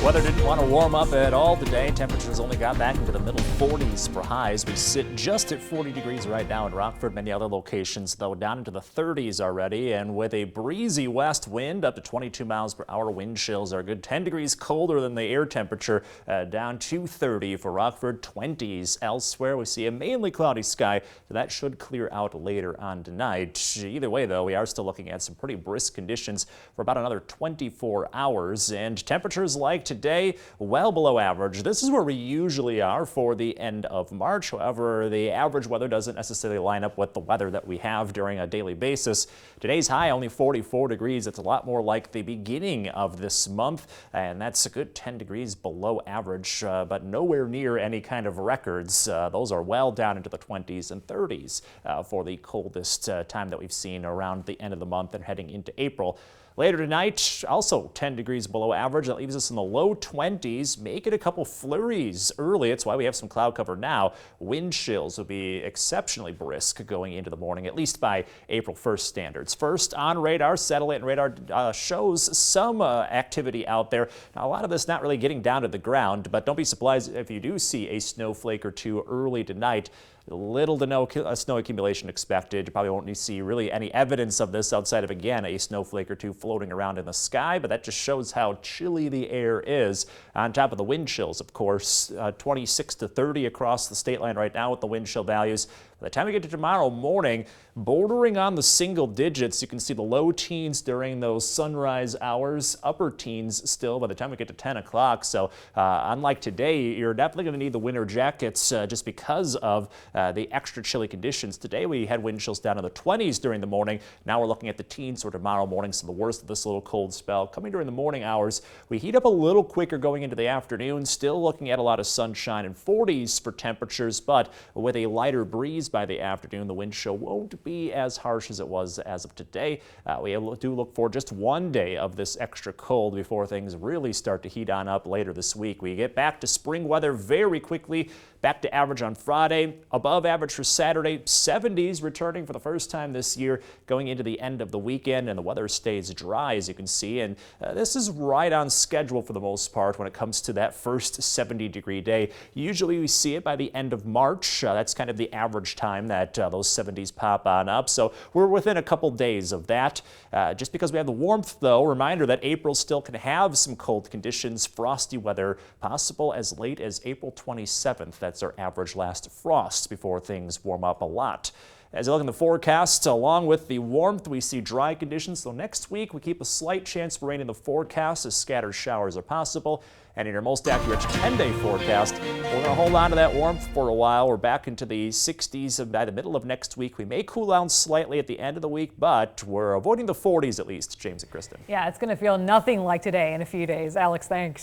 Weather didn't want to warm up at all today. Temperatures only got back into the middle 40s for highs. We sit just at 40 degrees right now in Rockford. Many other locations, though, down into the 30s already. And with a breezy west wind up to 22 miles per hour, wind chills are a good 10 degrees colder than the air temperature, down to 30 for Rockford, 20s elsewhere. We see a mainly cloudy sky, so that should clear out later on tonight. Either way, though, we are still looking at some pretty brisk conditions for about another 24 hours. And temperatures like today, well below average. This is where we usually are for the end of March. However, the average weather doesn't necessarily line up with the weather that we have during a daily basis. Today's high only 44 degrees. It's a lot more like the beginning of this month, and that's a good 10 degrees below average, but nowhere near any kind of records. Those are well down into the 20s and 30s for the coldest time that we've seen around the end of the month and heading into April. Later tonight, also 10 degrees below average. That leaves us in the low 20s. Make it a couple flurries early. It's why we have some cloud cover now. Wind chills will be exceptionally brisk going into the morning, at least by April 1st standards. First on radar, satellite and radar shows some activity out there. Now, a lot of this not really getting down to the ground, but don't be surprised if you do see a snowflake or two early tonight. Little to no snow accumulation expected. You probably won't see really any evidence of this outside of, again, a snowflake or two floating around in the sky, but that just shows how chilly the air is. On top of the wind chills, of course, 26 to 30 across the state line right now with the wind chill values. By the time we get to tomorrow morning, bordering on the single digits, you can see the low teens during those sunrise hours, upper teens still by the time we get to 10 o'clock. So unlike today, you're definitely going to need the winter jackets just because of the extra chilly conditions. Today we had wind chills down in the 20s during the morning. Now we're looking at the teens for tomorrow morning, so the worst of this little cold spell coming during the morning hours. We heat up a little quicker going into the afternoon, still looking at a lot of sunshine and 40s for temperatures, but with a lighter breeze by the afternoon, the wind chill won't be as harsh as it was as of today. We do look for just one day of this extra cold before things really start to heat on up later this week. We get back to spring weather very quickly, back to average on Friday, above average for Saturday, 70s returning for the first time this year going into the end of the weekend, and the weather stays dry, as you can see, and this is right on schedule for the most part when it comes to that first 70-degree day. Usually we see it by the end of March. That's kind of the average time that those 70s pop on up, so we're within a couple days of that. Just because we have the warmth, though, reminder that April still can have some cold conditions, frosty weather possible as late as April 27th. That's our average last frost before things warm up a lot. As you look in the forecast, along with the warmth, we see dry conditions. So next week, we keep a slight chance for rain in the forecast as scattered showers are possible. And in your most accurate 10-day forecast, we're going to hold on to that warmth for a while. We're back into the 60s by the middle of next week. We may cool down slightly at the end of the week, but we're avoiding the 40s at least. James and Kristen. Yeah, it's going to feel nothing like today in a few days. Alex, thanks.